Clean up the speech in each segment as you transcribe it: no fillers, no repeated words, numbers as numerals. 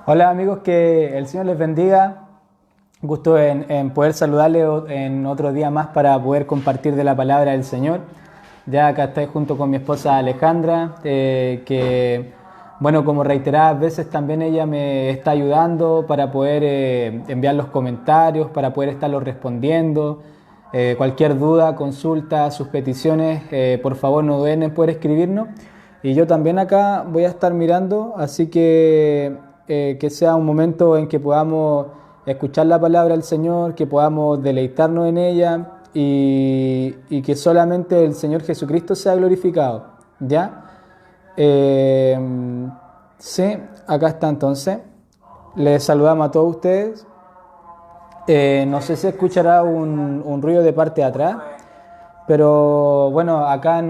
Hola amigos, que el Señor les bendiga. Gusto en poder saludarles en otro día más para poder compartir de la palabra del Señor. Ya acá estoy junto con mi esposa Alejandra, que bueno, como reiteradas veces también ella me está ayudando para poder enviar los comentarios, para poder estarlos respondiendo. Cualquier duda, consulta, sus peticiones, por favor no duden en poder escribirnos. Y yo también acá voy a estar mirando, así que sea un momento en que podamos escuchar la palabra del Señor, que podamos deleitarnos en ella y que solamente el Señor Jesucristo sea glorificado. ¿Ya? Eh, sí, acá está entonces. Les saludamos a todos ustedes. No sé si escuchará un ruido de parte de atrás, pero bueno, acá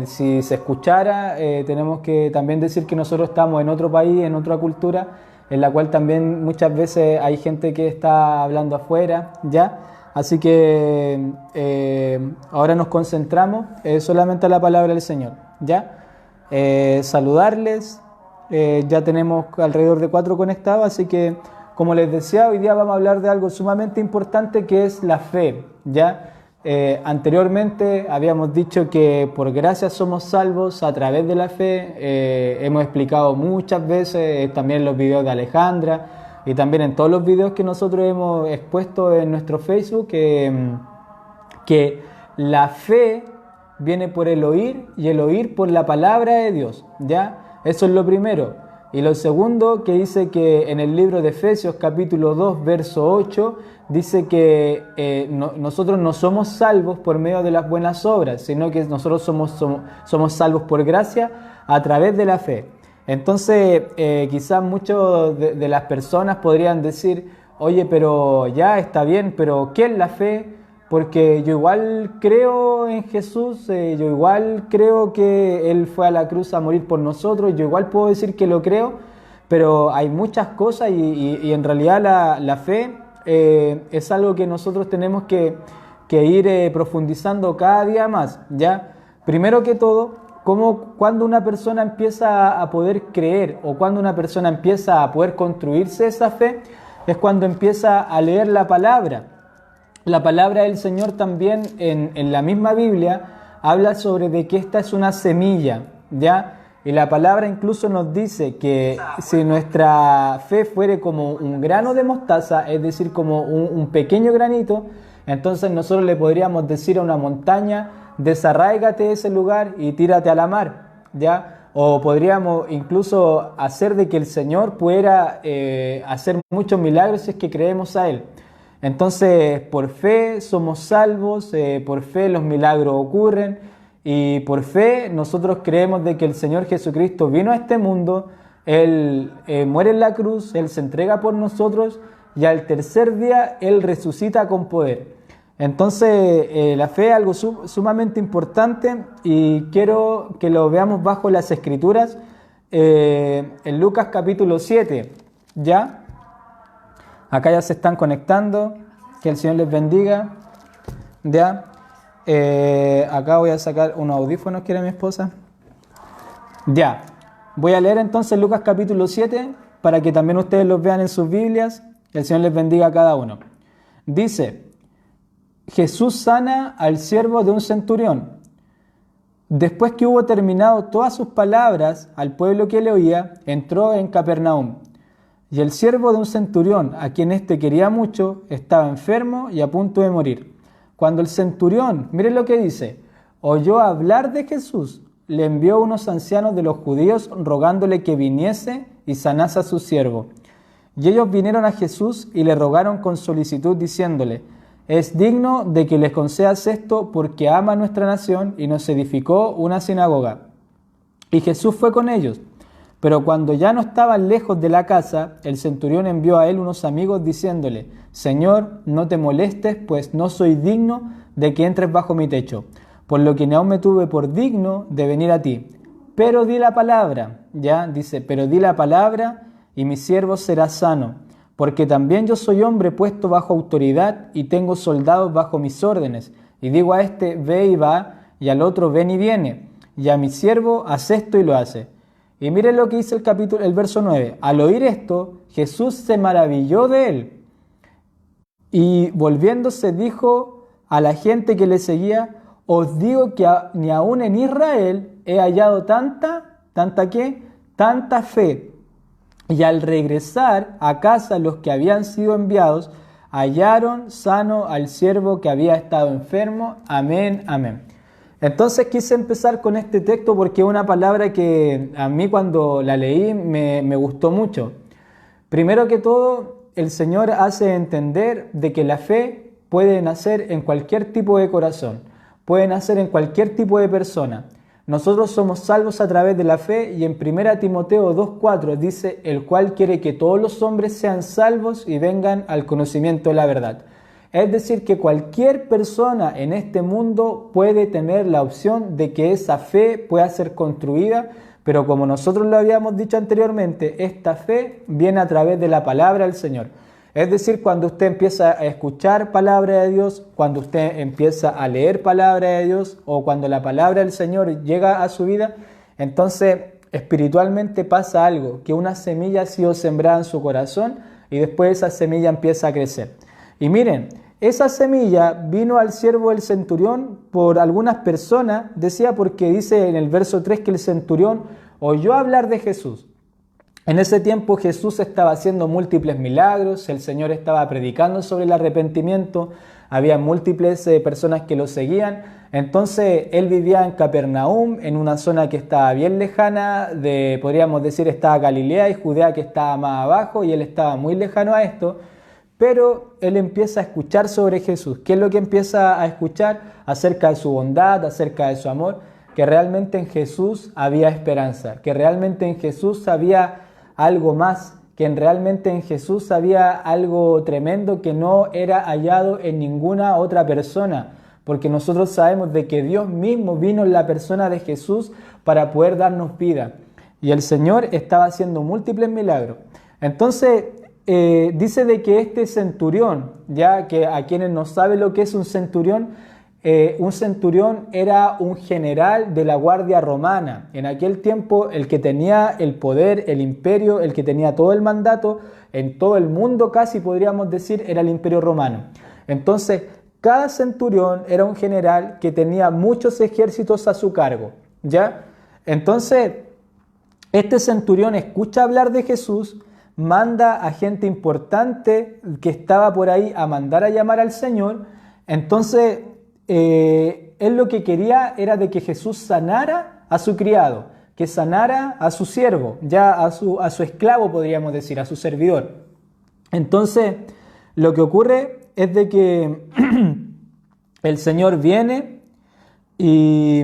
si se escuchara, tenemos que también decir que nosotros estamos en otro país, en otra cultura, en la cual también muchas veces hay gente que está hablando afuera, ¿ya? Así que ahora nos concentramos solamente a la palabra del Señor, ¿ya? Saludarles, ya tenemos alrededor de 4 conectados, así que como les decía, hoy día vamos a hablar de algo sumamente importante que es la fe, ¿ya? Anteriormente habíamos dicho que por gracia somos salvos a través de la fe. Hemos explicado muchas veces, también en los videos de Alejandra y también en todos los videos que nosotros hemos expuesto en nuestro Facebook, que la fe viene por el oír y el oír por la palabra de Dios, ¿ya? Eso es lo primero. Y lo segundo, que dice que en el libro de Efesios capítulo 2 verso 8 dice que nosotros no somos salvos por medio de las buenas obras, sino que nosotros somos salvos por gracia a través de la fe. Entonces quizás muchas de las personas podrían decir: oye, pero ya está bien, pero ¿qué es la fe? Porque yo igual creo en Jesús, yo igual creo que Él fue a la cruz a morir por nosotros, yo igual puedo decir que lo creo, pero hay muchas cosas y en realidad la fe es algo que nosotros tenemos que ir profundizando cada día más, ¿ya? Primero que todo, cuando una persona empieza a poder creer o cuando una persona empieza a poder construirse esa fe, es cuando empieza a leer la palabra. La palabra del Señor también en la misma Biblia habla sobre de que esta es una semilla, ¿ya? Y la palabra incluso nos dice que si nuestra fe fuere como un grano de mostaza, es decir, como un pequeño granito, entonces nosotros le podríamos decir a una montaña: desarráigate de ese lugar y tírate a la mar, ¿ya? O podríamos incluso hacer de que el Señor pudiera hacer muchos milagros si es que creemos a Él. Entonces, por fe somos salvos, por fe los milagros ocurren y por fe nosotros creemos de que el Señor Jesucristo vino a este mundo, Él muere en la cruz, Él se entrega por nosotros y al tercer día Él resucita con poder. Entonces, la fe es algo sumamente importante y quiero que lo veamos bajo las Escrituras en Lucas capítulo 7, ¿ya? Acá ya se están conectando. Que el Señor les bendiga. Ya. Acá voy a sacar unos audífonos, quiere mi esposa. Ya. Voy a leer entonces Lucas capítulo 7 para que también ustedes los vean en sus Biblias. Que el Señor les bendiga a cada uno. Dice: Jesús sana al siervo de un centurión. Después que hubo terminado todas sus palabras al pueblo que le oía, entró en Capernaum. Y el siervo de un centurión, a quien éste quería mucho, estaba enfermo y a punto de morir. Cuando el centurión, miren lo que dice, oyó hablar de Jesús, le envió unos ancianos de los judíos rogándole que viniese y sanase a su siervo. Y ellos vinieron a Jesús y le rogaron con solicitud diciéndole: es digno de que les concedas esto porque ama nuestra nación y nos edificó una sinagoga. Y Jesús fue con ellos. Pero cuando ya no estaban lejos de la casa, el centurión envió a él unos amigos diciéndole: Señor, no te molestes, pues no soy digno de que entres bajo mi techo, por lo que ni aun me tuve por digno de venir a ti. Pero di la palabra, ya dice, pero di la palabra y mi siervo será sano, porque también yo soy hombre puesto bajo autoridad y tengo soldados bajo mis órdenes. Y digo a este: ve y va, y al otro: ven y viene, y a mi siervo: haz esto y lo hace. Y miren lo que dice el verso 9. Al oír esto, Jesús se maravilló de él. Y volviéndose dijo a la gente que le seguía, os digo que ni aún en Israel he hallado ¿tanta qué? Tanta fe. Y al regresar a casa los que habían sido enviados, hallaron sano al siervo que había estado enfermo. Amén, amén. Entonces quise empezar con este texto porque es una palabra que a mí cuando la leí me gustó mucho. Primero que todo, el Señor hace entender de que la fe puede nacer en cualquier tipo de corazón, puede nacer en cualquier tipo de persona. Nosotros somos salvos a través de la fe y en 1 Timoteo 2:4 dice, el cual quiere que todos los hombres sean salvos y vengan al conocimiento de la verdad. Es decir, que cualquier persona en este mundo puede tener la opción de que esa fe pueda ser construida, pero como nosotros lo habíamos dicho anteriormente, esta fe viene a través de la palabra del Señor. Es decir, cuando usted empieza a escuchar palabra de Dios, cuando usted empieza a leer palabra de Dios o cuando la palabra del Señor llega a su vida, entonces espiritualmente pasa algo, que una semilla ha sido sembrada en su corazón y después esa semilla empieza a crecer. Y miren, esa semilla vino al siervo del centurión por algunas personas, decía porque dice en el verso 3 que el centurión oyó hablar de Jesús. En ese tiempo Jesús estaba haciendo múltiples milagros, el Señor estaba predicando sobre el arrepentimiento, había múltiples personas que lo seguían. Entonces él vivía en Capernaum, en una zona que estaba bien lejana, podríamos decir estaba Galilea y Judea que estaba más abajo y él estaba muy lejano a esto. Pero él empieza a escuchar sobre Jesús. ¿Qué es lo que empieza a escuchar? Acerca de su bondad, acerca de su amor, que realmente en Jesús había esperanza, que realmente en Jesús había algo más, que realmente en Jesús había algo tremendo que no era hallado en ninguna otra persona, porque nosotros sabemos de que Dios mismo vino en la persona de Jesús para poder darnos vida. Y el Señor estaba haciendo múltiples milagros. Entonces, dice de que este centurión, ya que a quienes no saben lo que es un centurión era un general de la guardia romana. En aquel tiempo el que tenía el poder, el imperio, el que tenía todo el mandato en todo el mundo casi podríamos decir era el imperio romano. Entonces cada centurión era un general que tenía muchos ejércitos a su cargo, ¿ya? Entonces este centurión escucha hablar de Jesús, manda a gente importante que estaba por ahí a mandar a llamar al Señor. Entonces él lo que quería era de que Jesús sanara a su criado, que sanara a su siervo, ya a su esclavo podríamos decir, a su servidor. Entonces lo que ocurre es de que el Señor viene y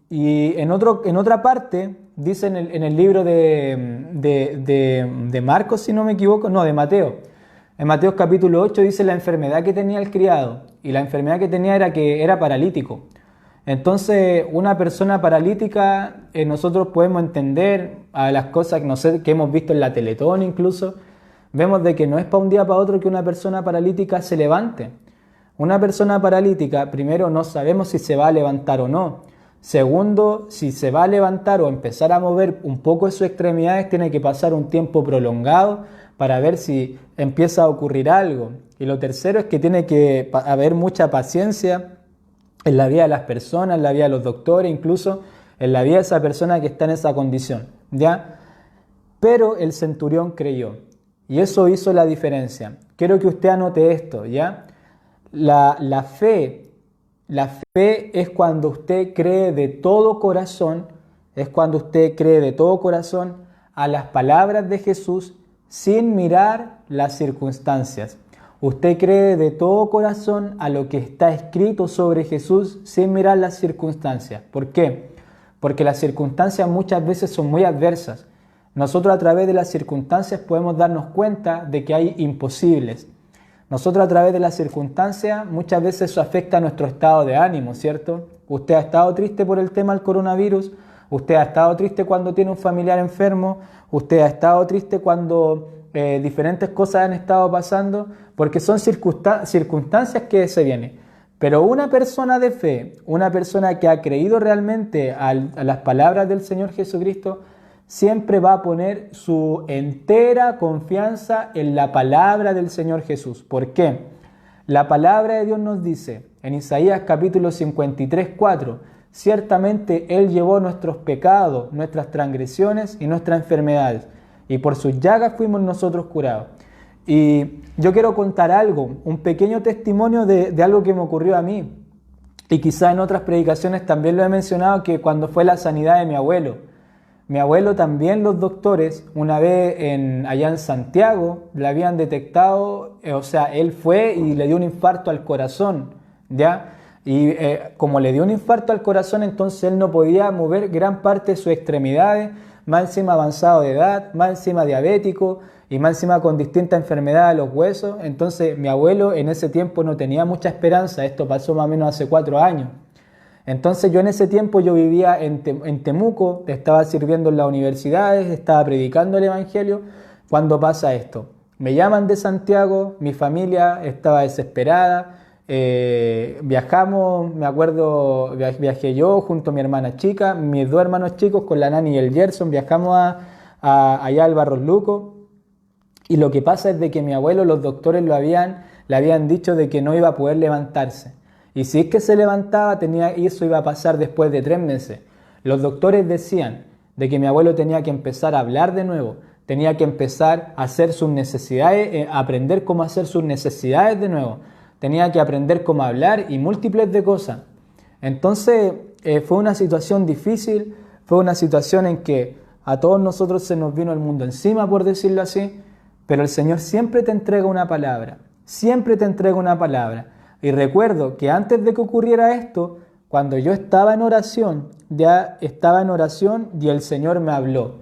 en otra parte dice en el libro de Marcos, si no me equivoco, no, de Mateo. En Mateo capítulo 8 dice la enfermedad que tenía el criado, y la enfermedad que tenía era que era paralítico. Entonces, una persona paralítica, nosotros podemos entender a las cosas no sé, que hemos visto en la Teletón incluso, vemos de que no es para un día para otro que una persona paralítica se levante. Una persona paralítica, primero, no sabemos si se va a levantar o no. Segundo, si se va a levantar o empezar a mover un poco de sus extremidades, tiene que pasar un tiempo prolongado para ver si empieza a ocurrir algo. Y lo tercero es que tiene que haber mucha paciencia en la vida de las personas, en la vida de los doctores, incluso en la vida de esa persona que está en esa condición, ¿ya? Pero el centurión creyó y eso hizo la diferencia. Quiero que usted anote esto, ¿ya? La fe es cuando usted cree de todo corazón, a las palabras de Jesús sin mirar las circunstancias. Usted cree de todo corazón a lo que está escrito sobre Jesús sin mirar las circunstancias. ¿Por qué? Porque las circunstancias muchas veces son muy adversas. Nosotros a través de las circunstancias podemos darnos cuenta de que hay imposibles. Nosotros a través de las circunstancias muchas veces eso afecta a nuestro estado de ánimo, ¿cierto? Usted ha estado triste por el tema del coronavirus, usted ha estado triste cuando tiene un familiar enfermo, usted ha estado triste cuando diferentes cosas han estado pasando, porque son circunstancias que se vienen. Pero una persona de fe, una persona que ha creído realmente a las palabras del Señor Jesucristo, siempre va a poner su entera confianza en la palabra del Señor Jesús. ¿Por qué? La palabra de Dios nos dice en Isaías capítulo 53, 4, ciertamente Él llevó nuestros pecados, nuestras transgresiones y nuestras enfermedades, y por sus llagas fuimos nosotros curados. Y yo quiero contar algo, un pequeño testimonio de algo que me ocurrió a mí. Y quizá en otras predicaciones también lo he mencionado, que cuando fue la sanidad de mi abuelo también los doctores, una vez allá en Santiago, le habían detectado, él fue y le dio un infarto al corazón, ¿ya? Y como le dio un infarto al corazón, entonces él no podía mover gran parte de sus extremidades, más encima avanzado de edad, más encima diabético y más encima con distintas enfermedades de los huesos. Entonces mi abuelo en ese tiempo no tenía mucha esperanza, esto pasó más o menos hace 4 años. Entonces yo en ese tiempo yo vivía en Temuco, estaba sirviendo en las universidades, estaba predicando el Evangelio, cuando pasa esto. Me llaman de Santiago, mi familia estaba desesperada, viajamos, me acuerdo, viajé yo junto a mi hermana chica, mis 2 hermanos chicos con la Nani y el Gerson, viajamos allá al Barros Luco, y lo que pasa es de que mi abuelo, los doctores le habían dicho de que no iba a poder levantarse. Y si es que se levantaba, eso iba a pasar después de 3 meses. Los doctores decían de que mi abuelo tenía que empezar a hablar de nuevo, tenía que empezar a hacer sus necesidades, aprender cómo hacer sus necesidades de nuevo, tenía que aprender cómo hablar y múltiples de cosas. Entonces fue una situación difícil, fue una situación en que a todos nosotros se nos vino el mundo encima, por decirlo así, pero el Señor siempre te entrega una palabra, siempre te entrega una palabra. Y recuerdo que antes de que ocurriera esto, cuando yo estaba en oración, ya estaba en oración y el Señor me habló.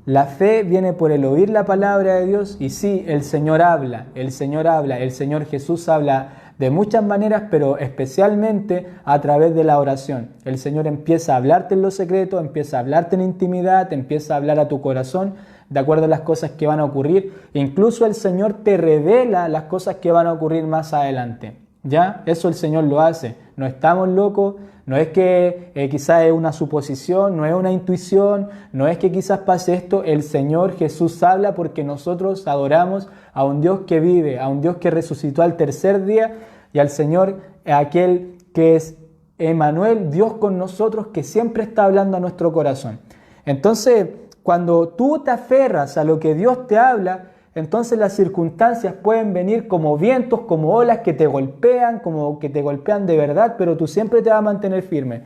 La fe viene por el oír la palabra de Dios, y sí, el Señor habla, el Señor Jesús habla de muchas maneras, pero especialmente a través de la oración. El Señor empieza a hablarte en lo secreto, empieza a hablarte en intimidad, te empieza a hablar a tu corazón, de acuerdo a las cosas que van a ocurrir. Incluso el Señor te revela las cosas que van a ocurrir más adelante. ¿Ya? Eso el Señor lo hace. No estamos locos, no es que quizás es una suposición, no es una intuición, no es que quizás pase esto. El Señor Jesús habla porque nosotros adoramos a un Dios que vive, a un Dios que resucitó al tercer día, y al Señor, aquel que es Emmanuel, Dios con nosotros, que siempre está hablando a nuestro corazón. Entonces, cuando tú te aferras a lo que Dios te habla, entonces las circunstancias pueden venir como vientos, como olas que te golpean, como que te golpean de verdad, pero tú siempre te vas a mantener firme.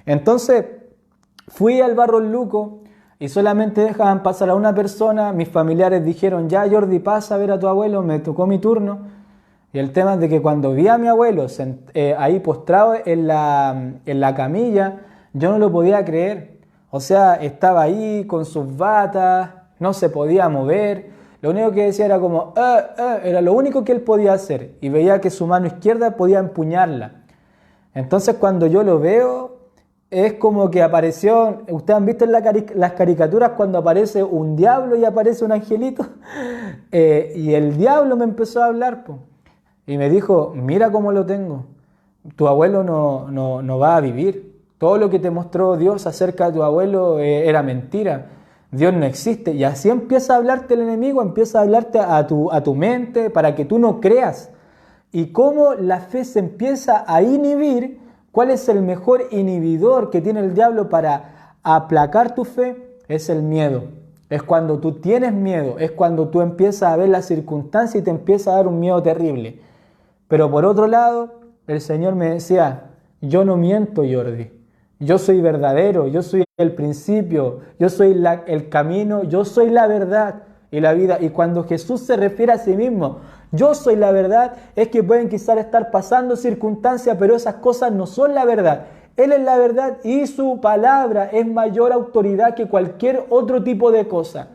Entonces fui al Barros Luco y solamente dejaban pasar a una persona. Mis familiares dijeron, ya Jordi, pasa a ver a tu abuelo, me tocó mi turno. Y el tema es de que cuando vi a mi abuelo ahí postrado en la camilla, yo no lo podía creer. O sea, estaba ahí con sus batas, no se podía mover. Lo único que decía era como, era lo único que él podía hacer. Y veía que su mano izquierda podía empuñarla. Entonces cuando yo lo veo, es como que apareció, ustedes han visto en las caricaturas cuando aparece un diablo y aparece un angelito. Y el diablo me empezó a hablar, po, y me dijo, mira cómo lo tengo. Tu abuelo no va a vivir. Todo lo que te mostró Dios acerca de tu abuelo era mentira. Dios no existe. Y así empieza a hablarte el enemigo, empieza a hablarte a tu mente para que tú no creas. Y cómo la fe se empieza a inhibir. ¿Cuál es el mejor inhibidor que tiene el diablo para aplacar tu fe? Es el miedo. Es cuando tú tienes miedo, es cuando tú empiezas a ver las circunstancias y te empieza a dar un miedo terrible. Pero por otro lado, el Señor me decía, yo no miento, Jordi. Yo soy verdadero, yo soy el principio, yo soy el camino, yo soy la verdad y la vida. Y cuando Jesús se refiere a sí mismo, yo soy la verdad, es que pueden quizás estar pasando circunstancias, pero esas cosas no son la verdad. Él es la verdad y su palabra es mayor autoridad que cualquier otro tipo de cosa.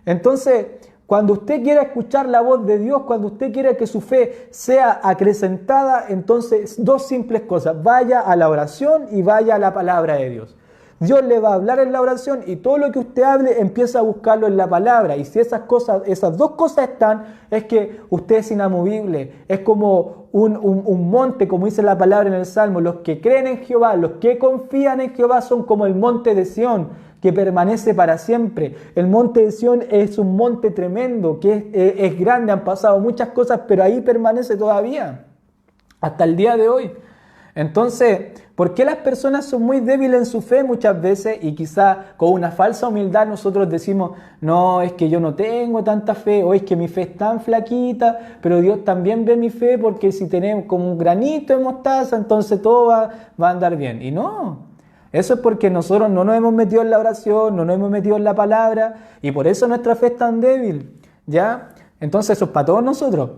Entonces, cuando usted quiera escuchar la voz de Dios, cuando usted quiera que su fe sea acrecentada, entonces 2 simples cosas. Vaya a la oración y vaya a la palabra de Dios. Dios le va a hablar en la oración y todo lo que usted hable empieza a buscarlo en la palabra. Y si esas 2 cosas están, es que usted es inamovible. Es como un monte, como dice la palabra en el Salmo. Los que creen en Jehová, los que confían en Jehová son como el monte de Sión, que permanece para siempre. El monte de Sión es un monte tremendo, que es grande, han pasado muchas cosas, pero ahí permanece todavía, hasta el día de hoy. Entonces, ¿por qué las personas son muy débiles en su fe muchas veces? Y quizá con una falsa humildad nosotros decimos, no, es que yo no tengo tanta fe, o es que mi fe es tan flaquita, pero Dios también ve mi fe porque si tenemos como un granito de mostaza, entonces todo va a andar bien. Y no, eso es porque nosotros no nos hemos metido en la oración, no nos hemos metido en la palabra, y por eso nuestra fe es tan débil, ¿ya? Entonces eso es para todos nosotros.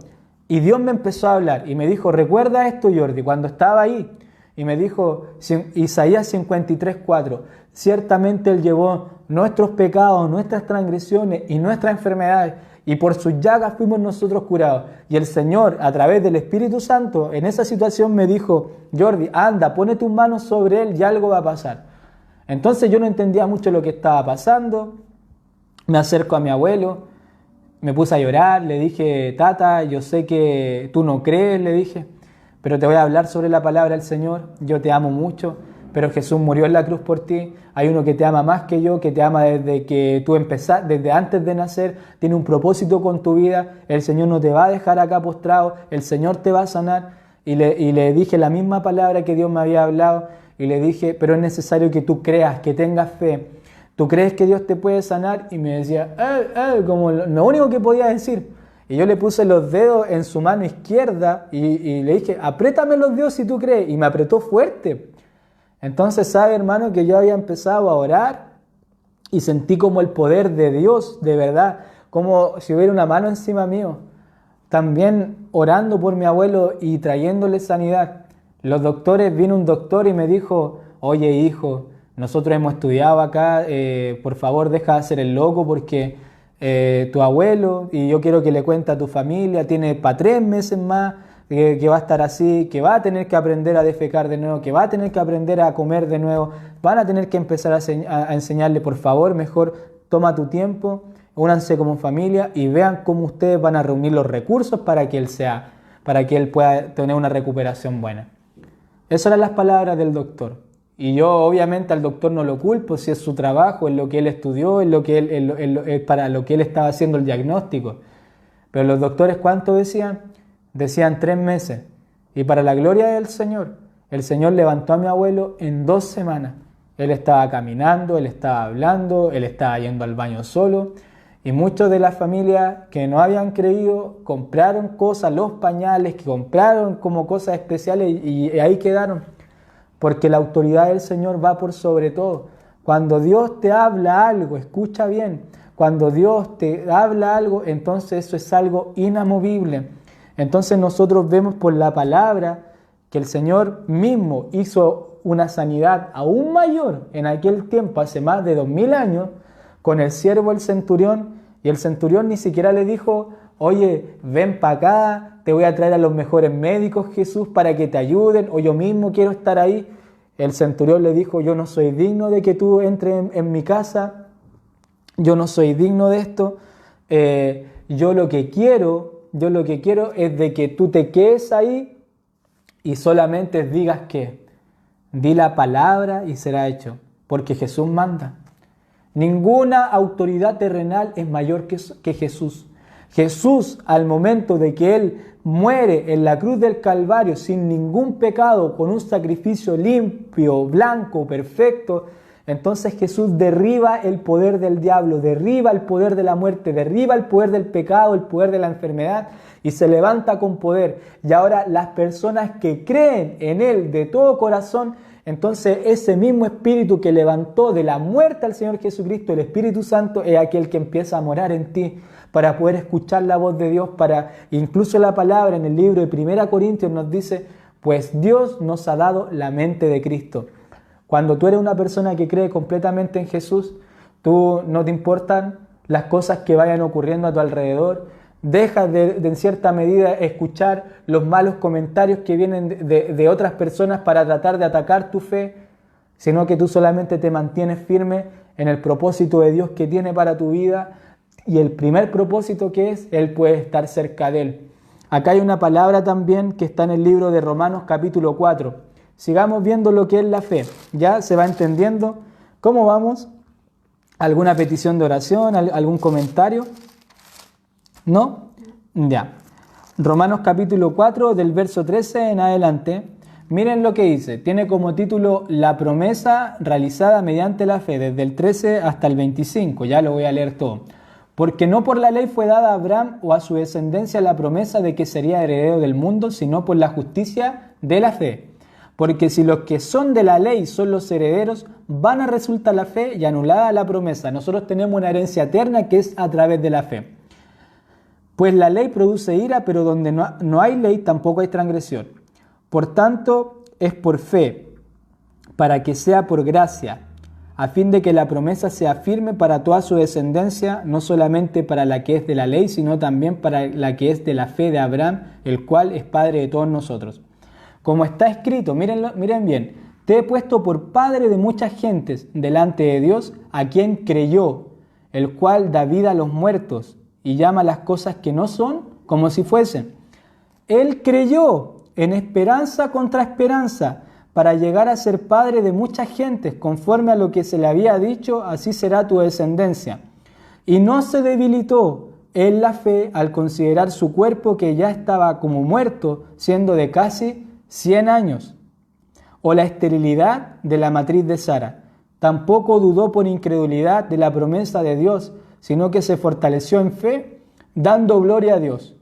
Y Dios me empezó a hablar y me dijo, recuerda esto, Jordi, cuando estaba ahí. Y me dijo, Isaías 53:4, ciertamente Él llevó nuestros pecados, nuestras transgresiones y nuestras enfermedades, y por sus llagas fuimos nosotros curados. Y el Señor, a través del Espíritu Santo, en esa situación me dijo, Jordi, anda, pone tus manos sobre Él y algo va a pasar. Entonces yo no entendía mucho lo que estaba pasando, me acerco a mi abuelo, me puse a llorar, le dije, Tata, yo sé que tú no crees, le dije, pero te voy a hablar sobre la palabra del Señor, yo te amo mucho, pero Jesús murió en la cruz por ti, hay uno que te ama más que yo, que te ama desde que tú empezaste, desde antes de nacer, tiene un propósito con tu vida, el Señor no te va a dejar acá postrado, el Señor te va a sanar, y le dije la misma palabra que Dios me había hablado, y le dije, pero es necesario que tú creas, que tengas fe. ¿Tú crees que Dios te puede sanar? Y me decía, como lo único que podía decir. Y yo le puse los dedos en su mano izquierda y le dije, apriétame los dedos si tú crees. Y me apretó fuerte. Entonces, ¿sabe, hermano, que yo había empezado a orar y sentí como el poder de Dios, de verdad, como si hubiera una mano encima mío. También orando por mi abuelo y trayéndole sanidad. Los doctores, vino un doctor y me dijo, oye, hijo, nosotros hemos estudiado acá, por favor deja de hacer el loco porque tu abuelo, y yo quiero que le cuente a tu familia, tiene para 3 meses más que va a estar así, que va a tener que aprender a defecar de nuevo, que va a tener que aprender a comer de nuevo, van a tener que empezar a enseñarle, por favor, mejor toma tu tiempo, únanse como familia y vean cómo ustedes van a reunir los recursos para que él pueda tener una recuperación buena. Esas eran las palabras del doctor. Y yo obviamente al doctor no lo culpo, si es su trabajo, es lo que él estudió, es para lo que él estaba haciendo el diagnóstico. Pero los doctores, ¿cuánto decían? Decían 3 meses. Y para la gloria del Señor, el Señor levantó a mi abuelo en 2 semanas. Él estaba caminando, él estaba hablando, él estaba yendo al baño solo. Y muchos de las familias que no habían creído compraron cosas, los pañales, que compraron como cosas especiales y ahí quedaron. Porque la autoridad del Señor va por sobre todo. Cuando Dios te habla algo, escucha bien, cuando Dios te habla algo, entonces eso es algo inamovible. Entonces nosotros vemos por la palabra que el Señor mismo hizo una sanidad aún mayor en aquel tiempo, hace más de 2000 años, con el siervo el centurión, y el centurión ni siquiera le dijo, oye, ven para acá, te voy a traer a los mejores médicos, Jesús, para que te ayuden, o yo mismo quiero estar ahí. El centurión le dijo, yo no soy digno de que tú entres en mi casa, yo no soy digno de esto, yo lo que quiero es de que tú te quedes ahí y solamente digas que di la palabra y será hecho, porque Jesús manda. Ninguna autoridad terrenal es mayor que Jesús. Jesús, al momento de que Él muere en la cruz del Calvario sin ningún pecado, con un sacrificio limpio, blanco, perfecto, entonces Jesús derriba el poder del diablo, derriba el poder de la muerte, derriba el poder del pecado, el poder de la enfermedad y se levanta con poder. Y ahora las personas que creen en Él de todo corazón, entonces ese mismo Espíritu que levantó de la muerte al Señor Jesucristo, el Espíritu Santo, es aquel que empieza a morar en ti para poder escuchar la voz de Dios, incluso la palabra en el libro de 1 Corintios nos dice, pues Dios nos ha dado la mente de Cristo. Cuando tú eres una persona que cree completamente en Jesús, tú no te importan las cosas que vayan ocurriendo a tu alrededor, dejas de en cierta medida escuchar los malos comentarios que vienen de otras personas para tratar de atacar tu fe, sino que tú solamente te mantienes firme en el propósito de Dios que tiene para tu vida, y el primer propósito que es, Él puede estar cerca de Él. Acá hay una palabra también que está en el libro de Romanos capítulo 4. Sigamos viendo lo que es la fe. Ya se va entendiendo. ¿Cómo vamos? ¿Alguna petición de oración? ¿Algún comentario? ¿No? Ya. Romanos capítulo 4, del verso 13 en adelante. Miren lo que dice. Tiene como título La promesa realizada mediante la fe, desde el 13 hasta el 25. Ya lo voy a leer todo. Porque no por la ley fue dada a Abraham o a su descendencia la promesa de que sería heredero del mundo, sino por la justicia de la fe. Porque si los que son de la ley son los herederos, vana resulta la fe y anulada la promesa. Nosotros tenemos una herencia eterna que es a través de la fe. Pues la ley produce ira, pero donde no hay ley tampoco hay transgresión. Por tanto, es por fe, para que sea por gracia, a fin de que la promesa sea firme para toda su descendencia, no solamente para la que es de la ley, sino también para la que es de la fe de Abraham, el cual es padre de todos nosotros. Como está escrito, miren bien, te he puesto por padre de muchas gentes delante de Dios, a quien creyó, el cual da vida a los muertos y llama las cosas que no son como si fuesen. Él creyó en esperanza contra esperanza, para llegar a ser padre de muchas gentes, conforme a lo que se le había dicho, así será tu descendencia. Y no se debilitó en la fe al considerar su cuerpo que ya estaba como muerto, siendo de casi 100 años, o la esterilidad de la matriz de Sara. Tampoco dudó por incredulidad de la promesa de Dios, sino que se fortaleció en fe, dando gloria a Dios,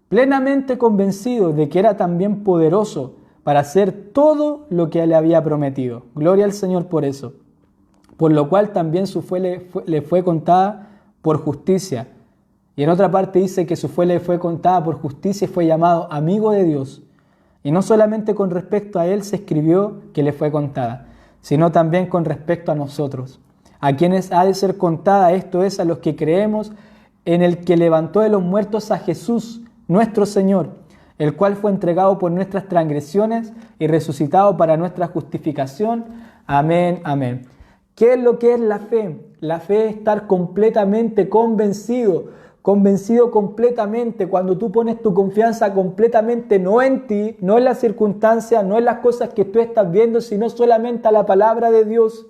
plenamente convencido de que era también poderoso para hacer todo lo que le había prometido. Gloria al Señor por eso. Por lo cual también su fe le fue contada por justicia. Y en otra parte dice que su fe le fue contada por justicia y fue llamado amigo de Dios. Y no solamente con respecto a él se escribió que le fue contada, sino también con respecto a nosotros, a quienes ha de ser contada, esto es, a los que creemos en el que levantó de los muertos a Jesús, nuestro Señor, el cual fue entregado por nuestras transgresiones y resucitado para nuestra justificación. Amén, amén. ¿Qué es lo que es la fe? La fe es estar completamente convencido completamente, cuando tú pones tu confianza completamente no en ti, no en las circunstancias, no en las cosas que tú estás viendo, sino solamente a la palabra de Dios.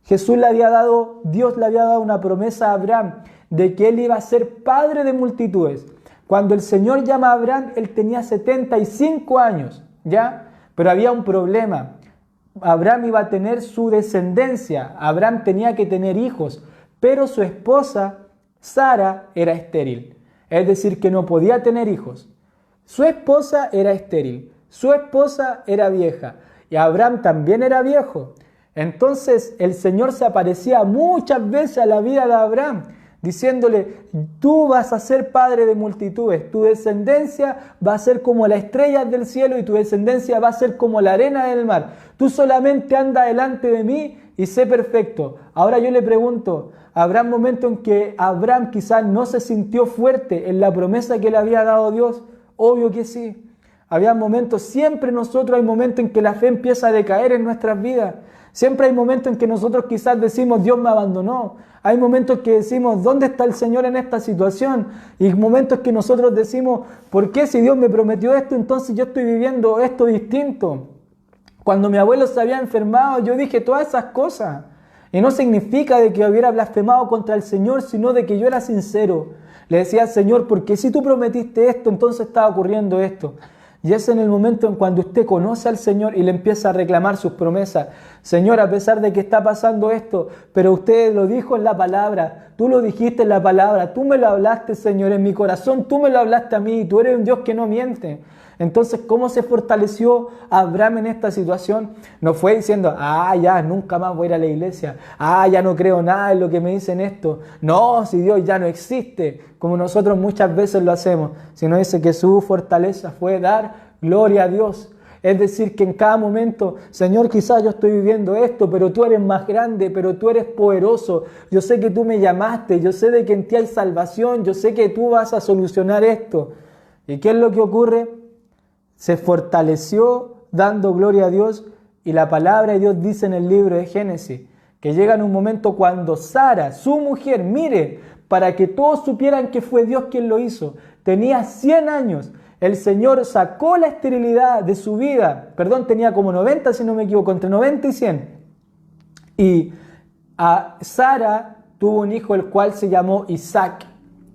Dios le había dado una promesa a Abraham de que él iba a ser padre de multitudes. Cuando el Señor llama a Abraham, él tenía 75 años, ¿ya? Pero había un problema. Abraham iba a tener su descendencia, Abraham tenía que tener hijos, pero su esposa, Sara, era estéril. Es decir, que no podía tener hijos. Su esposa era estéril, su esposa era vieja y Abraham también era viejo. Entonces el Señor se aparecía muchas veces a la vida de Abraham, diciéndole, tú vas a ser padre de multitudes, tu descendencia va a ser como las estrellas del cielo y tu descendencia va a ser como la arena del mar. Tú solamente anda delante de mí y sé perfecto. Ahora yo le pregunto, ¿habrá un momento en que Abraham quizás no se sintió fuerte en la promesa que le había dado Dios? Obvio que sí. Había momentos, siempre nosotros hay momentos en que la fe empieza a decaer en nuestras vidas. Siempre hay momentos en que nosotros quizás decimos, Dios me abandonó. Hay momentos que decimos, ¿dónde está el Señor en esta situación? Y momentos que nosotros decimos, ¿por qué si Dios me prometió esto, entonces yo estoy viviendo esto distinto? Cuando mi abuelo se había enfermado, yo dije todas esas cosas. Y no significa de que hubiera blasfemado contra el Señor, sino de que yo era sincero. Le decía al Señor, porque si tú prometiste esto, entonces estaba ocurriendo esto. Y es en el momento en cuando usted conoce al Señor y le empieza a reclamar sus promesas. Señor, a pesar de que está pasando esto, pero usted lo dijo en la palabra, tú lo dijiste en la palabra, tú me lo hablaste, Señor, en mi corazón, tú me lo hablaste a mí, tú eres un Dios que no miente. Entonces, ¿cómo se fortaleció Abraham en esta situación? No fue diciendo, ya, nunca más voy a ir a la iglesia, ya no creo nada en lo que me dicen esto. No, si Dios ya no existe, como nosotros muchas veces lo hacemos, sino dice que su fortaleza fue dar gloria a Dios. Es decir, que en cada momento, Señor, quizás yo estoy viviendo esto, pero tú eres más grande, pero tú eres poderoso. Yo sé que tú me llamaste, yo sé de que en ti hay salvación, yo sé que tú vas a solucionar esto. ¿Y qué es lo que ocurre? Se fortaleció dando gloria a Dios y la palabra de Dios dice en el libro de Génesis que llega en un momento cuando Sara, su mujer, mire, para que todos supieran que fue Dios quien lo hizo, tenía 100 años. El Señor sacó la esterilidad de su vida, tenía como 90 si no me equivoco, entre 90 y 100. Y a Sara tuvo un hijo el cual se llamó Isaac,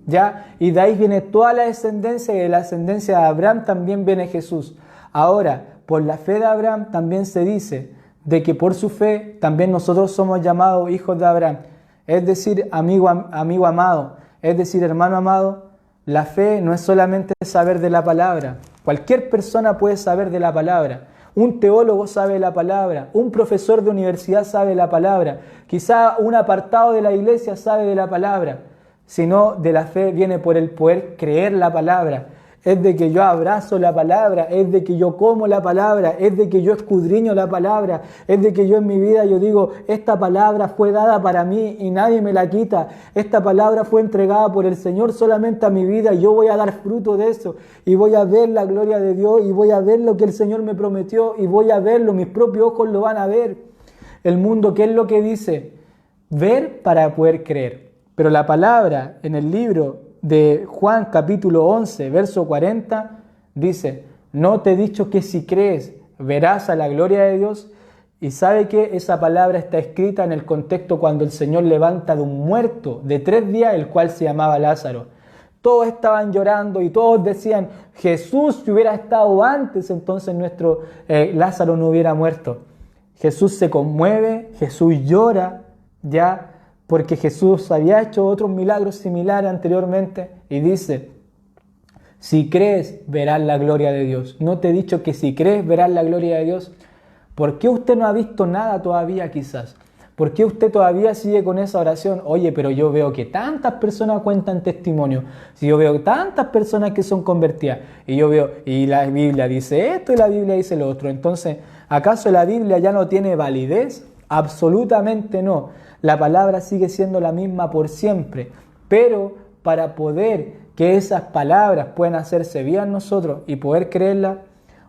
¿ya? Y de ahí viene toda la descendencia, y de la descendencia de Abraham también viene Jesús. Ahora, por la fe de Abraham también se dice de que por su fe también nosotros somos llamados hijos de Abraham. Es decir, amigo amado, es decir, hermano amado, la fe no es solamente saber de la palabra. Cualquier persona puede saber de la palabra. Un teólogo sabe la palabra, un profesor de universidad sabe la palabra, quizá un apartado de la iglesia sabe de la palabra, sino de la fe viene por el poder creer la palabra. Es de que yo abrazo la palabra, es de que yo como la palabra, es de que yo escudriño la palabra, es de que yo en mi vida yo digo, esta palabra fue dada para mí y nadie me la quita, esta palabra fue entregada por el Señor solamente a mi vida y yo voy a dar fruto de eso y voy a ver la gloria de Dios y voy a ver lo que el Señor me prometió y voy a verlo, mis propios ojos lo van a ver. El mundo, ¿qué es lo que dice? Ver para poder creer. Pero la palabra en el libro de Juan capítulo 11, verso 40, dice, no te he dicho que si crees verás a la gloria de Dios. Y sabe que esa palabra está escrita en el contexto cuando el Señor levanta de un muerto de 3 días, el cual se llamaba Lázaro. Todos estaban llorando y todos decían, Jesús, si hubiera estado antes, entonces nuestro Lázaro no hubiera muerto. Jesús se conmueve, Jesús llora, ya, porque Jesús había hecho otros milagros similares anteriormente y dice, si crees verás la gloria de Dios. No te he dicho que si crees verás la gloria de Dios. ¿Por qué usted no ha visto nada todavía quizás? ¿Por qué usted todavía sigue con esa oración? Oye, pero yo veo que tantas personas cuentan testimonio. Si yo veo tantas personas que son convertidas y yo veo, y la Biblia dice esto y la Biblia dice lo otro. Entonces, ¿acaso la Biblia ya no tiene validez? Absolutamente no. La palabra sigue siendo la misma por siempre, pero para poder que esas palabras puedan hacerse vida en nosotros y poder creerlas,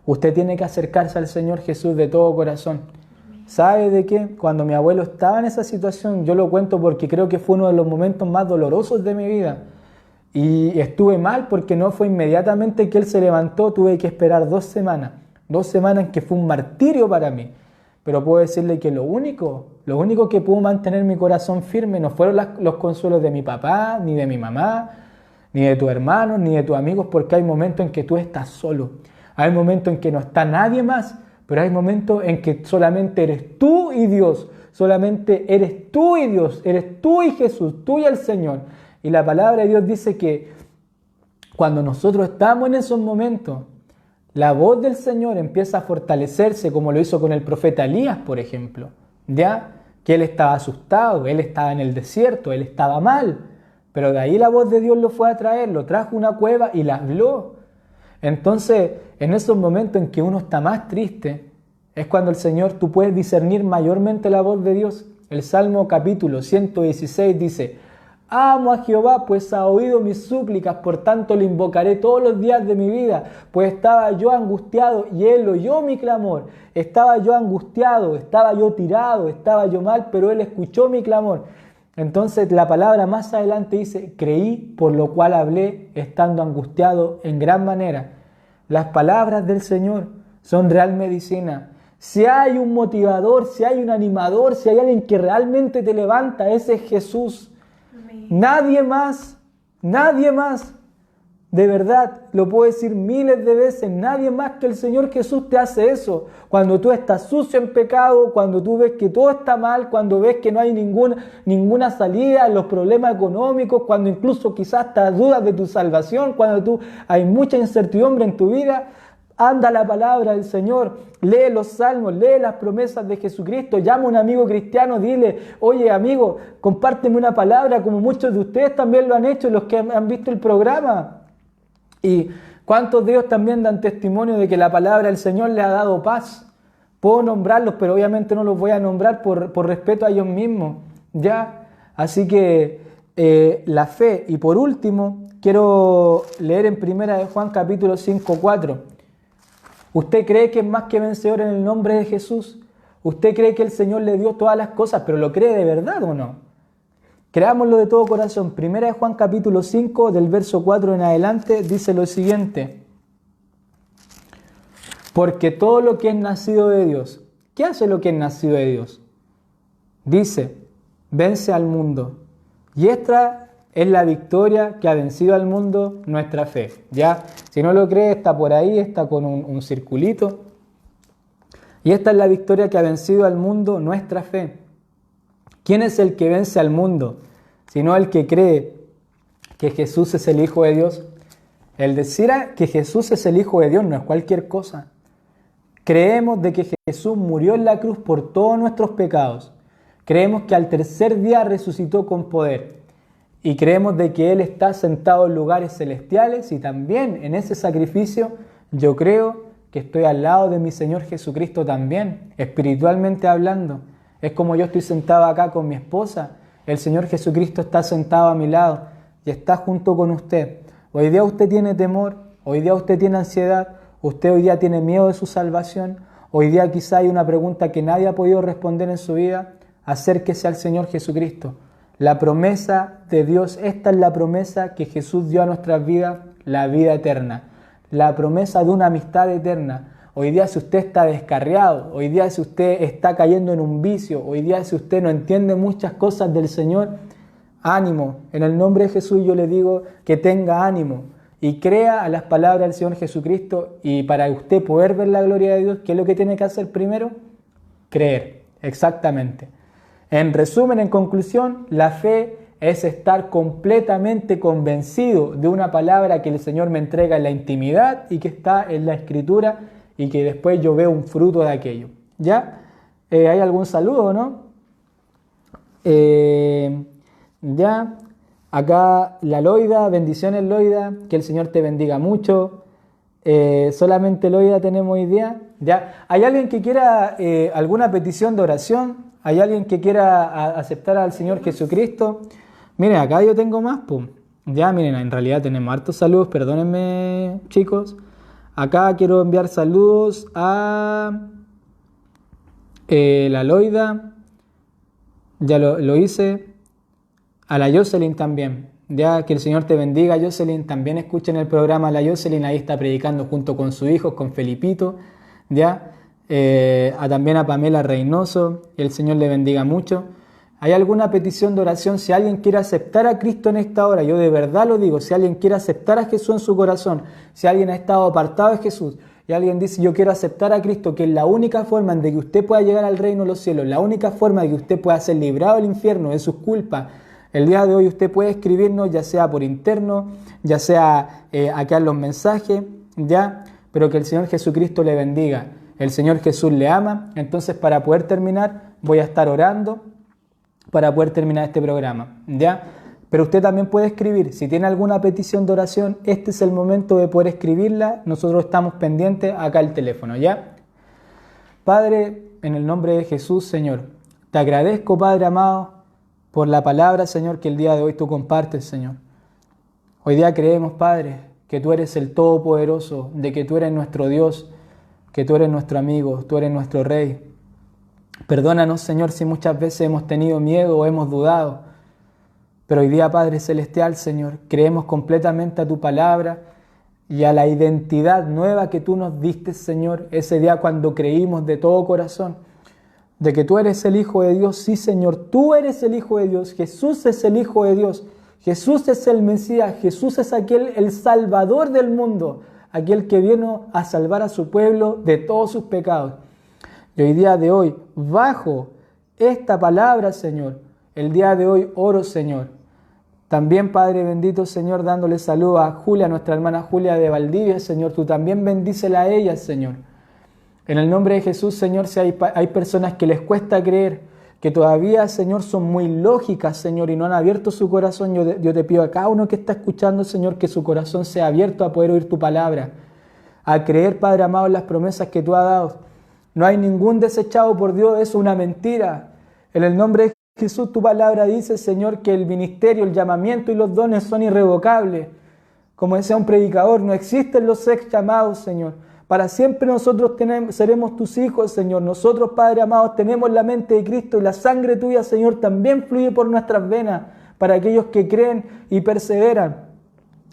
usted tiene que acercarse al Señor Jesús de todo corazón. ¿Sabe de qué? Cuando mi abuelo estaba en esa situación, yo lo cuento porque creo que fue uno de los momentos más dolorosos de mi vida. Y estuve mal porque no fue inmediatamente que él se levantó, tuve que esperar 2 semanas. 2 semanas que fue un martirio para mí. Pero puedo decirle que lo único que pudo mantener mi corazón firme no fueron los consuelos de mi papá, ni de mi mamá, ni de tus hermanos, ni de tus amigos, porque hay momentos en que tú estás solo. Hay momentos en que no está nadie más, pero hay momentos en que solamente eres tú y Dios. Solamente eres tú y Dios, eres tú y Jesús, tú y el Señor. Y la palabra de Dios dice que cuando nosotros estamos en esos momentos, la voz del Señor empieza a fortalecerse como lo hizo con el profeta Elías, por ejemplo, ya que él estaba asustado, él estaba en el desierto, él estaba mal, pero de ahí la voz de Dios lo fue a traer, lo trajo a una cueva y la habló. Entonces, en esos momentos en que uno está más triste, es cuando el Señor, tú puedes discernir mayormente la voz de Dios. El Salmo capítulo 116 dice, amo a Jehová, pues ha oído mis súplicas, por tanto le invocaré todos los días de mi vida, pues estaba yo angustiado y él oyó mi clamor. Estaba yo angustiado, estaba yo tirado, estaba yo mal, pero él escuchó mi clamor. Entonces la palabra más adelante dice, creí, por lo cual hablé, estando angustiado en gran manera. Las palabras del Señor son real medicina. Si hay un motivador, si hay un animador, si hay alguien que realmente te levanta, ese es Jesús. Nadie más, de verdad, lo puedo decir miles de veces, nadie más que el Señor Jesús te hace eso. Cuando tú estás sucio en pecado, cuando tú ves que todo está mal, cuando ves que no hay ninguna salida en los problemas económicos, cuando incluso quizás te dudas de tu salvación, cuando hay mucha incertidumbre en tu vida, anda la palabra del Señor, lee los salmos, lee las promesas de Jesucristo, llama a un amigo cristiano, dile, oye amigo, compárteme una palabra, como muchos de ustedes también lo han hecho, los que han visto el programa. Y cuántos de ellos también dan testimonio de que la palabra del Señor les ha dado paz. Puedo nombrarlos, pero obviamente no los voy a nombrar por respeto a ellos mismos, ¿ya? Así que la fe. Y por último, quiero leer en 1 Juan capítulo 5:4. ¿Usted cree que es más que vencedor en el nombre de Jesús? ¿Usted cree que el Señor le dio todas las cosas, pero lo cree de verdad o no? Creámoslo de todo corazón. 1 Juan capítulo 5, del verso 4 en adelante, dice lo siguiente. Porque todo lo que es nacido de Dios, ¿qué hace lo que es nacido de Dios? Dice, vence al mundo. Y esta es la victoria que ha vencido al mundo, nuestra fe. ¿Ya? Si no lo crees, está por ahí, está con un circulito. Y esta es la victoria que ha vencido al mundo, nuestra fe. ¿Quién es el que vence al mundo? Sino el que cree que Jesús es el Hijo de Dios. El decir que Jesús es el Hijo de Dios no es cualquier cosa. Creemos de que Jesús murió en la cruz por todos nuestros pecados. Creemos que al tercer día resucitó con poder. Y creemos de que Él está sentado en lugares celestiales y también en ese sacrificio yo creo que estoy al lado de mi Señor Jesucristo también, espiritualmente hablando. Es como yo estoy sentado acá con mi esposa, el Señor Jesucristo está sentado a mi lado y está junto con usted. Hoy día usted tiene temor, hoy día usted tiene ansiedad, usted hoy día tiene miedo de su salvación, hoy día quizá hay una pregunta que nadie ha podido responder en su vida. Acérquese al Señor Jesucristo. La promesa de Dios, esta es la promesa que Jesús dio a nuestras vidas, la vida eterna. La promesa de una amistad eterna. Hoy día si usted está descarriado, hoy día si usted está cayendo en un vicio, hoy día si usted no entiende muchas cosas del Señor, ánimo. En el nombre de Jesús yo le digo que tenga ánimo y crea a las palabras del Señor Jesucristo, y para usted poder ver la gloria de Dios, ¿qué es lo que tiene que hacer primero? Creer, exactamente. En resumen, en conclusión, la fe es estar completamente convencido de una palabra que el Señor me entrega en la intimidad y que está en la Escritura y que después yo veo un fruto de aquello. ¿Ya? ¿Hay algún saludo, no? Ya. Acá la Loida, bendiciones Loida, que el Señor te bendiga mucho. Solamente Loida tenemos hoy día. ¿Ya? ¿Hay alguien que quiera alguna petición de oración? ¿Hay alguien que quiera aceptar al Señor Jesucristo? Miren, acá yo tengo más, pum. Ya, miren, en realidad tenemos hartos saludos, perdónenme, chicos. Acá quiero enviar saludos a la Loida, ya lo hice, a la Jocelyn también. Ya, que el Señor te bendiga, Jocelyn. También escuchen el programa a la Jocelyn, ahí está predicando junto con su hijo, con Felipito. Ya. También a Pamela Reynoso, y el Señor le bendiga mucho. ¿Hay alguna petición de oración? Si alguien quiere aceptar a Cristo en esta hora, yo de verdad lo digo, si alguien quiere aceptar a Jesús en su corazón, si alguien ha estado apartado de Jesús y alguien dice yo quiero aceptar a Cristo, que es la única forma de que usted pueda llegar al reino de los cielos, la única forma de que usted pueda ser librado del infierno, de sus culpas, el día de hoy usted puede escribirnos, ya sea por interno, ya sea acá en los mensajes, ya, pero que el Señor Jesucristo le bendiga. El Señor Jesús le ama. Entonces, para poder terminar, voy a estar orando para poder terminar este programa, ¿ya? Pero usted también puede escribir. Si tiene alguna petición de oración, este es el momento de poder escribirla. Nosotros estamos pendientes acá al teléfono, ¿ya? Padre, en el nombre de Jesús, Señor, te agradezco, Padre amado, por la palabra, Señor, que el día de hoy tú compartes, Señor. Hoy día creemos, Padre, que tú eres el Todopoderoso, de que tú eres nuestro Dios, que tú eres nuestro amigo, tú eres nuestro Rey. Perdónanos, Señor, si muchas veces hemos tenido miedo o hemos dudado. Pero hoy día, Padre Celestial, Señor, creemos completamente a tu palabra y a la identidad nueva que tú nos diste, Señor, ese día cuando creímos de todo corazón, de que tú eres el Hijo de Dios. Sí, Señor, tú eres el Hijo de Dios, Jesús es el Hijo de Dios, Jesús es el Mesías, Jesús es el Salvador del mundo, aquel que vino a salvar a su pueblo de todos sus pecados. Y hoy día de hoy, bajo esta palabra, Señor, el día de hoy oro, Señor. También, Padre bendito, Señor, dándole saludo a Julia, nuestra hermana Julia de Valdivia, Señor, tú también bendícela a ella, Señor. En el nombre de Jesús, Señor, si hay personas que les cuesta creer, que todavía, Señor, son muy lógicas, Señor, y no han abierto su corazón, yo te pido a cada uno que está escuchando, Señor, que su corazón sea abierto a poder oír tu palabra, a creer, Padre amado, en las promesas que tú has dado. No hay ningún desechado por Dios, eso es una mentira. En el nombre de Jesús, tu palabra dice, Señor, que el ministerio, el llamamiento y los dones son irrevocables. Como decía un predicador, no existen los ex llamados, Señor. Para siempre nosotros seremos tus hijos, Señor. Nosotros, Padre amado, tenemos la mente de Cristo y la sangre tuya, Señor, también fluye por nuestras venas para aquellos que creen y perseveran.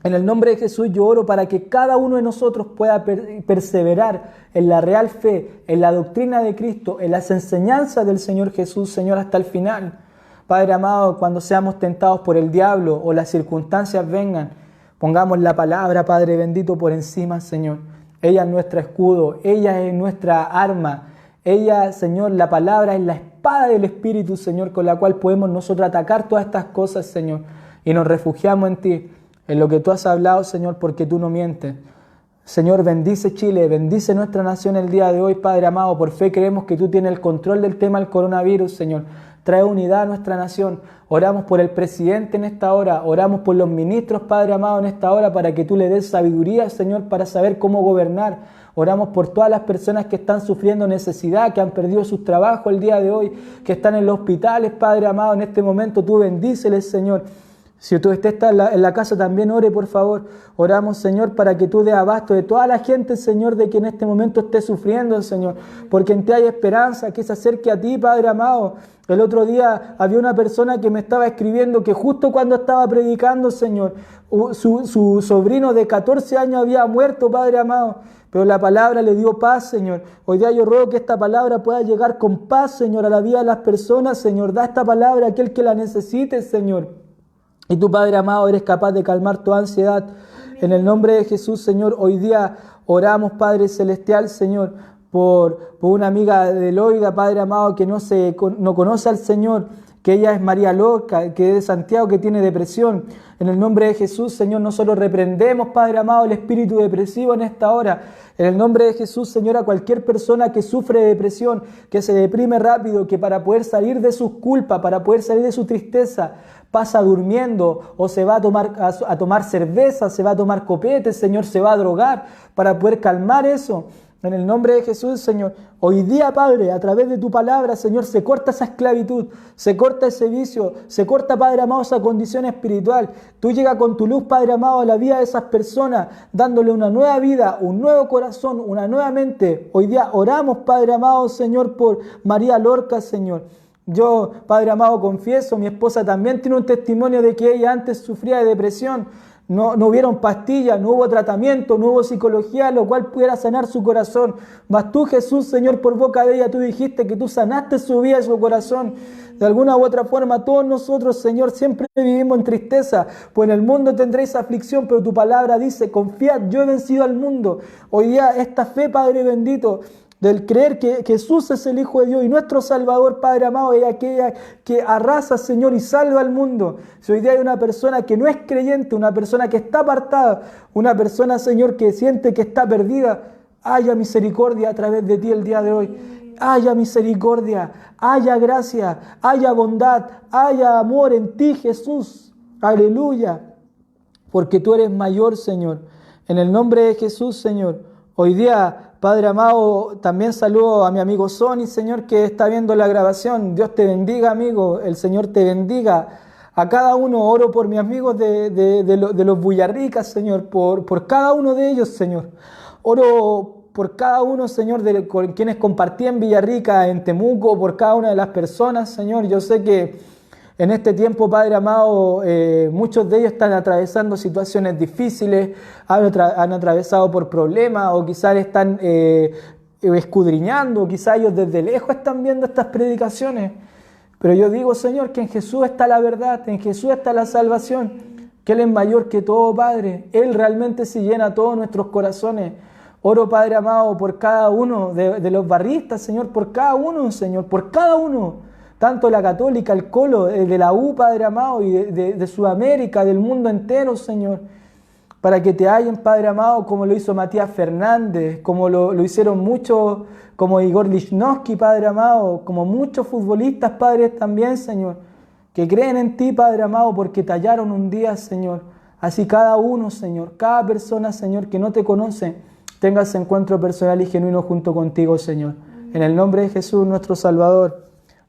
En el nombre de Jesús yo oro para que cada uno de nosotros pueda perseverar en la real fe, en la doctrina de Cristo, en las enseñanzas del Señor Jesús, Señor, hasta el final. Padre amado, cuando seamos tentados por el diablo o las circunstancias vengan, pongamos la palabra, Padre bendito, por encima, Señor. Ella es nuestro escudo, ella es nuestra arma. Ella, Señor, la palabra es la espada del Espíritu, Señor, con la cual podemos nosotros atacar todas estas cosas, Señor. Y nos refugiamos en ti, en lo que tú has hablado, Señor, porque tú no mientes. Señor, bendice Chile, bendice nuestra nación el día de hoy, Padre amado. Por fe creemos que tú tienes el control del tema del coronavirus, Señor. Trae unidad a nuestra nación. Oramos por el presidente en esta hora. Oramos por los ministros, Padre amado, en esta hora, para que tú le des sabiduría, Señor, para saber cómo gobernar. Oramos por todas las personas que están sufriendo necesidad, que han perdido sus trabajos el día de hoy, que están en los hospitales, Padre amado, en este momento. Tú bendíceles, Señor. Si tú estás en la casa, también ore, por favor. Oramos, Señor, para que tú des abasto de toda la gente, Señor, de que en este momento esté sufriendo, Señor. Porque en ti hay esperanza, que se acerque a ti, Padre amado. El otro día había una persona que me estaba escribiendo que justo cuando estaba predicando, Señor, su sobrino de 14 años había muerto, Padre amado. Pero la palabra le dio paz, Señor. Hoy día yo ruego que esta palabra pueda llegar con paz, Señor, a la vida de las personas, Señor. Da esta palabra a aquel que la necesite, Señor. Y tú, Padre amado, eres capaz de calmar toda ansiedad. En el nombre de Jesús, Señor, hoy día oramos, Padre Celestial, Señor, por una amiga de Loida, Padre amado, que no conoce al Señor, que ella es María Loca, que es de Santiago, que tiene depresión. En el nombre de Jesús, Señor, nosotros reprendemos, Padre amado, el espíritu depresivo en esta hora. En el nombre de Jesús, Señor, a cualquier persona que sufre de depresión, que se deprime rápido, que para poder salir de sus culpas, para poder salir de su tristeza, pasa durmiendo o se va a tomar cerveza, se va a tomar copete, Señor, se va a drogar para poder calmar eso. En el nombre de Jesús, Señor, hoy día, Padre, a través de tu palabra, Señor, se corta esa esclavitud, se corta ese vicio, se corta, Padre amado, esa condición espiritual. Tú llegas con tu luz, Padre amado, a la vida de esas personas, dándole una nueva vida, un nuevo corazón, una nueva mente. Hoy día oramos, Padre amado, Señor, por María Lorca, Señor. Yo, Padre amado, confieso, mi esposa también tiene un testimonio de que ella antes sufría de depresión. No hubieron pastillas, no hubo tratamiento, no hubo psicología, lo cual pudiera sanar su corazón. Mas tú, Jesús, Señor, por boca de ella, tú dijiste que tú sanaste su vida y su corazón. De alguna u otra forma, todos nosotros, Señor, siempre vivimos en tristeza, pues en el mundo tendréis aflicción, pero tu palabra dice, confiad, yo he vencido al mundo. Hoy día esta fe, Padre bendito, del creer que Jesús es el Hijo de Dios y nuestro Salvador, Padre amado, es aquella que arrasa, Señor, y salva al mundo. Si hoy día hay una persona que no es creyente, una persona que está apartada, una persona, Señor, que siente que está perdida, haya misericordia a través de ti el día de hoy. Haya misericordia, haya gracia, haya bondad, haya amor en ti, Jesús. Aleluya. Porque tú eres mayor, Señor. En el nombre de Jesús, Señor. Hoy día, Padre amado, también saludo a mi amigo Sony, Señor, que está viendo la grabación. Dios te bendiga, amigo. El Señor te bendiga. A cada uno oro por mis amigos de los Villarricas, Señor, por cada uno de ellos, Señor. Oro por cada uno, Señor, con quienes compartí en Villarrica, en Temuco, por cada una de las personas, Señor. Yo sé que en este tiempo, Padre amado, muchos de ellos están atravesando situaciones difíciles, han atravesado por problemas o quizás están escudriñando, quizás ellos desde lejos están viendo estas predicaciones. Pero yo digo, Señor, que en Jesús está la verdad, en Jesús está la salvación, que Él es mayor que todo, Padre. Él realmente sí llena todos nuestros corazones. Oro, Padre amado, por cada uno de los barristas, Señor, por cada uno, Señor, por cada uno. Tanto la católica, el colo, de la U, Padre amado, y de Sudamérica, del mundo entero, Señor. Para que te hallen, Padre amado, como lo hizo Matías Fernández, como lo hicieron muchos, como Igor Lichnowsky, Padre amado, como muchos futbolistas, Padre, también, Señor, que creen en ti, Padre amado, porque te hallaron un día, Señor. Así cada uno, Señor, cada persona, Señor, que no te conoce, tenga ese encuentro personal y genuino junto contigo, Señor. En el nombre de Jesús, nuestro Salvador.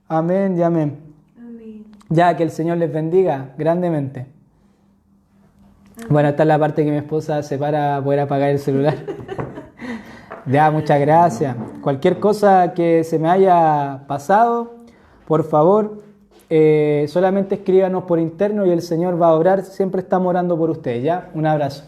Amén y amén. Amén. Ya, que el Señor les bendiga grandemente. Amén. Bueno, esta es la parte que mi esposa se para poder apagar el celular. Ya, muchas gracias. Cualquier cosa que se me haya pasado, por favor, solamente escríbanos por interno y el Señor va a obrar. Siempre estamos orando por ustedes, ¿ya? Un abrazo.